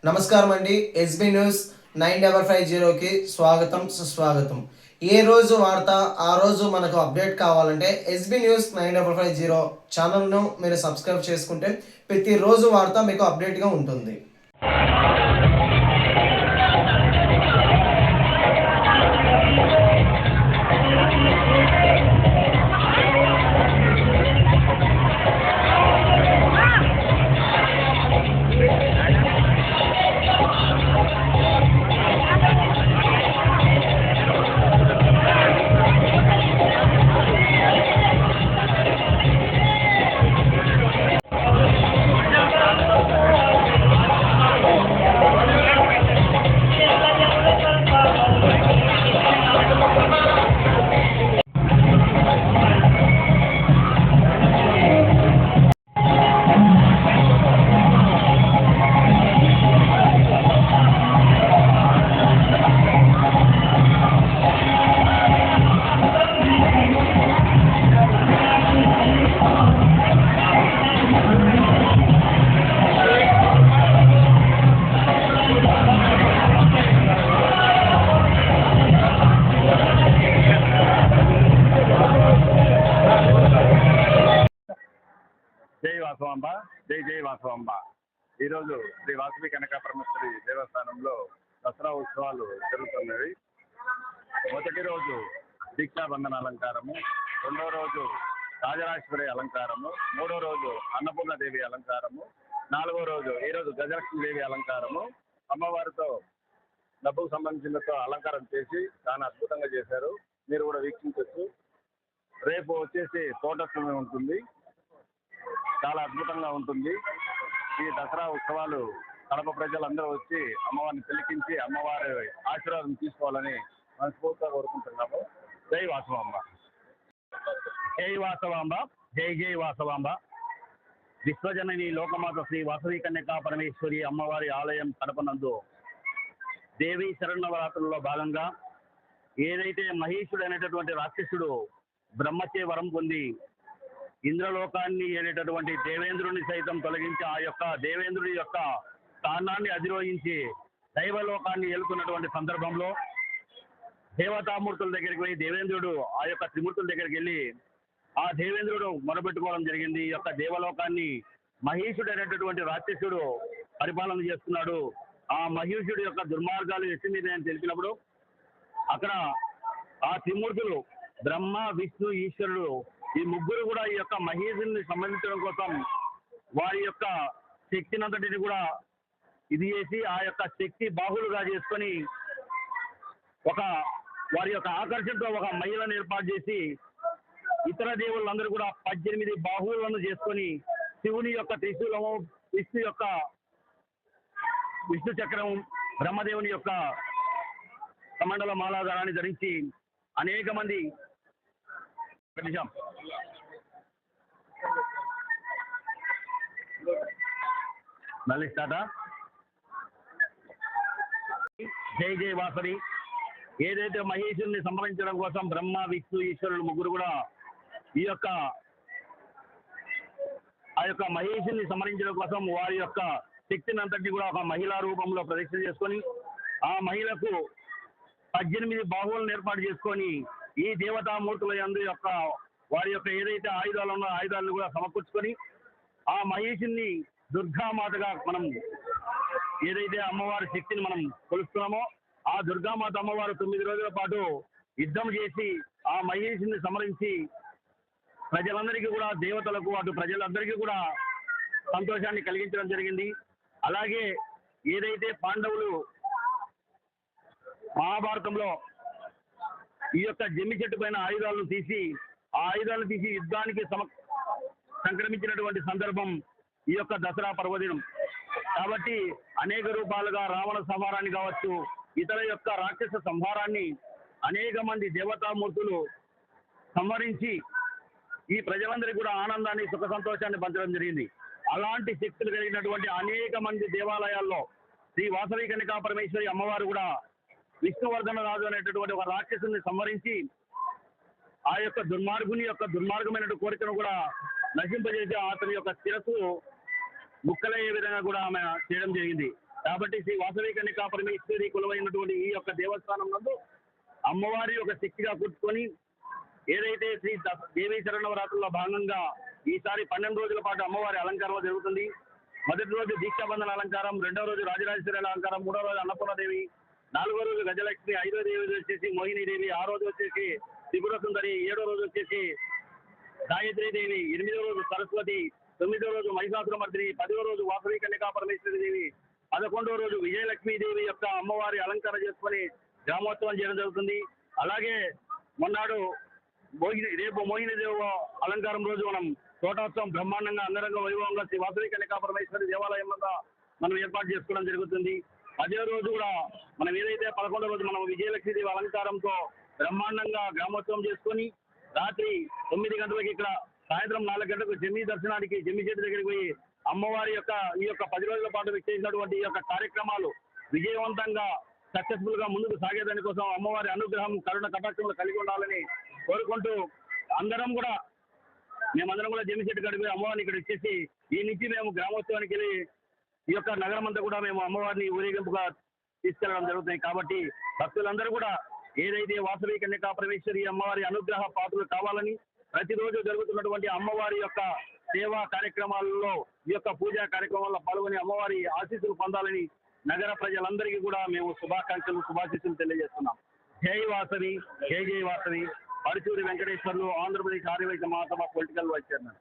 నమస్కారం అండి. SB news 9550కి స్వాగతం సుస్వాగతం. ఏ రోజు వార్త ఆ రోజు మనకు అప్డేట్ కావాలంటే ఎస్బీ న్యూస్ 9550 ఛానల్ను మీరు సబ్స్క్రైబ్ చేసుకుంటే ప్రతిరోజు వార్త మీకు అప్డేట్గా ఉంటుంది. జై వాసవాంబ, జై జై వాసవాంబ. ఈరోజు శ్రీ వాసవి కనకపరమేశ్వరి దేవస్థానంలో దసరా ఉత్సవాలు జరుగుతున్నవి. మొదటి రోజు దీక్షాబంధన అలంకారము, రెండో రోజు రాజరాజేశ్వరి అలంకారము, మూడో రోజు అన్నపూర్ణదేవి అలంకారము, నాలుగో రోజు ఈరోజు గజలక్ష్మీదేవి అలంకారము. అమ్మవారితో డబ్బుకు సంబంధించినతో అలంకారం చేసి చాలా అద్భుతంగా చేశారు. మీరు కూడా వీక్షించవచ్చు. రేపు వచ్చేసి తోటోత్సవం ఉంటుంది, చాలా అద్భుతంగా ఉంటుంది. ఈ దసరా ఉత్సవాలు కడప ప్రజలందరూ వచ్చి అమ్మవారిని తిలకించి అమ్మవారి ఆశీర్వాదం తీసుకోవాలని మనస్ఫూర్తిగా కోరుకుంటున్నాము. జై వాసవాంబ. జై వాసవాంబ, జై జై వాసవాంబ. విశ్వజనని లోకమాత శ్రీ వాసవి కన్యకా పరమేశ్వరి అమ్మవారి ఆలయం కడపనందు దేవి శరణవరాత్రుల్లో భాగంగా ఏదైతే మహేశుడు అనేటటువంటి రాక్షసుడు బ్రహ్మచే వరం పొంది ఇంద్రలోకాన్ని ఏలేటటువంటి దేవేంద్రుని సైతం తొలగించి ఆ యొక్క దేవేంద్రుడి యొక్క స్థానాన్ని అధిరోహించి దైవలోకాన్ని ఏలుతున్నటువంటి సందర్భంలో దేవతామూర్తుల దగ్గరికి పోయి దేవేంద్రుడు ఆ యొక్క త్రిమూర్తుల దగ్గరికి వెళ్ళి ఆ దేవేంద్రుడు మొరబెట్టుకోవడం జరిగింది. ఈ యొక్క దేవలోకాన్ని మహేశుడు అనేటటువంటి రాక్షసుడు పరిపాలన చేస్తున్నాడు. ఆ మహేశుడి యొక్క దుర్మార్గాలు ఎత్తిమీదని తెలిపినప్పుడు అక్కడ ఆ త్రిమూర్తులు బ్రహ్మ, విష్ణు, ఈశ్వరుడు ఈ ముగ్గురు కూడా ఈ యొక్క మహేశుని సంబంధించడం కోసం వారి యొక్క శక్తినంతటిని కూడా ఇది చేసి ఆ యొక్క శక్తి బాహులుగా చేసుకొని వారి యొక్క ఆకర్షణతో ఒక మహిళను ఏర్పాటు చేసి ఇతర దేవుళ్ళందరూ కూడా 18 బాహువులను చేసుకొని శివుని యొక్క త్రిశూలము, విష్ణు చక్రం, బ్రహ్మదేవుని యొక్క కమండల మాలాధారాన్ని ధరించి అనేక మంది మళ్ళీ స్టార్ట్. జై జై వాసవి. ఏదైతే మహేశుని సంహరించడం కోసం బ్రహ్మ, విష్ణు, ఈశ్వరుడు ముగ్గురు కూడా ఈ యొక్క ఆ యొక్క మహేశుని సంహరించడం కోసం వారి యొక్క శక్తిని అంతటి కూడా ఒక మహిళా రూపంలో ప్రదర్శన చేసుకొని ఆ మహిళకు 18 బాహువులను ఏర్పాటు చేసుకొని ఈ దేవతామూర్తుల యందు యొక్క వారి యొక్క ఏదైతే ఆయుధాలు ఉన్నాయో ఆయుధాలను కూడా సమకూర్చుకొని ఆ మహేశుని దుర్గామాతగా మనం ఏదైతే అమ్మవారి శక్తిని మనం కొలుస్తున్నామో ఆ దుర్గామాత అమ్మవారు 9 రోజుల పాటు యుద్ధం చేసి ఆ మహేశుని సంహరించి ప్రజలందరికీ కూడా దేవతలకు అటు ప్రజలందరికీ కూడా సంతోషాన్ని కలిగించడం జరిగింది. అలాగే ఏదైతే పాండవులు మహాభారతంలో ఈ యొక్క జమ్మి చెట్టు పైన ఆయుధాలను తీసి ఆ ఆయుధాలను తీసి యుద్ధానికి సంక్రమించినటువంటి సందర్భం ఈ యొక్క దసరా పర్వదినం కాబట్టి అనేక రూపాలుగా రావణ సంహారాన్ని కావచ్చు, ఇతర యొక్క రాక్షస సంహారాన్ని అనేక మంది దేవతామూర్తులు సంహరించి ఈ ప్రజలందరికీ కూడా ఆనందాన్ని, సుఖ సంతోషాన్ని పంచడం జరిగింది. అలాంటి శక్తులు కలిగినటువంటి అనేక మంది దేవాలయాల్లో శ్రీ వాసవి కన్యకా పరమేశ్వరి అమ్మవారు కూడా విష్ణువర్ధన రాజు అనేటటువంటి ఒక రాక్షసుని సంహరించి ఆ యొక్క దుర్మార్గుని యొక్క దుర్మార్గమైన కోరికను కూడా నశింపజేసి అతని యొక్క శిరస్సు ముక్కలయ్యే విధంగా కూడా ఆమె చేయడం జరిగింది. కాబట్టి శ్రీ వాసవి కన్యకా పరమేశ్వరి కొలువైనటువంటి ఈ యొక్క దేవస్థానం నందు అమ్మవారి ఒక శక్తిగా కూర్చుకొని ఏదైతే శ్రీ దేవీ శరణవరాత్రుల్లో భాగంగా ఈసారి 12 రోజుల పాటు అమ్మవారి అలంకారం జరుగుతుంది. మొదటి రోజు దీక్షాబంధన అలంకారం, రెండవ రోజు రాజరాజేశ్వరి అలంకారం, మూడవ రోజు అన్నపూర్ణదేవి, 4వ రోజు గజలక్ష్మి, 5వ దేవి వచ్చేసి మోహినీదేవి, 6వ రోజు వచ్చేసి త్రిపుర సుందరి, 7వ రోజు వచ్చేసి గాయత్రీదేవి, 8వ రోజు సరస్వతి, 9వ రోజు మహిషాసురమర్దిని, 10వ రోజు వాసవి కన్యకా పరమేశ్వరి దేవి, 11వ రోజు విజయలక్ష్మీదేవి యొక్క అమ్మవారి అలంకరణ చేసుకుని గ్రామోత్సవం చేయడం జరుగుతుంది. అలాగే మొన్నాడు రేపు మోహినీదేవి అలంకారం రోజు మనం తోటోత్సవం బ్రహ్మాండంగా అంగరంగ వైభవంగా శ్రీ వాసవి కన్యకా పరమేశ్వరి దేవాలయం వద్ద మనం ఏర్పాటు చేసుకోవడం జరుగుతుంది. అదే రోజు కూడా మనం ఏదైతే 11వ రోజు మనం విజయలక్ష్మీదేవి అలంకారంతో బ్రహ్మాండంగా గ్రామోత్సవం చేసుకొని రాత్రి 9 గంటలకు ఇక్కడ సాయంత్రం 4 గంటలకు జమ్మి దర్శనానికి జమ్మి చెట్టు దగ్గరికి పోయి అమ్మవారి యొక్క ఈ యొక్క 10 రోజుల పాటు చేసినటువంటి ఈ యొక్క కార్యక్రమాలు విజయవంతంగా సక్సెస్ఫుల్ గా ముందుకు సాగేదాని కోసం అమ్మవారి అనుగ్రహం కరుణ కటాక్షములు కలిగి ఉండాలని కోరుకుంటూ మేమందరం కూడా జమ్మి చెట్టు గడిపి అమ్మవారిని ఇక్కడ ఇచ్చేసి ఈ నుంచి మేము గ్రామోత్సవానికి వెళ్ళి ఈ యొక్క నగరం అంతా కూడా మేము అమ్మవారిని ఊరేగింపుగా తీసుకెళ్లడం జరుగుతుంది. కాబట్టి భక్తులందరూ కూడా ఏదైతే వాసవి కన్యకా పరమేశ్వరి అమ్మవారి అనుగ్రహ పాత్రలు కావాలని ప్రతిరోజు జరుగుతున్నటువంటి అమ్మవారి యొక్క సేవా కార్యక్రమాలలో ఈ యొక్క పూజా కార్యక్రమాల్లో పాల్గొని అమ్మవారి ఆశీస్సులు పొందాలని నగర ప్రజలందరికీ కూడా మేము శుభాశీస్సులు తెలియజేస్తున్నాం. జై వాసవి, జై జై వాసవి. పరుచూరి వెంకటేశ్వర్లు, ఆంధ్రప్రదేశ్ ఆర్యవైశ్య మహాసభ పొలిటికల్ వైస్ చైర్మన్.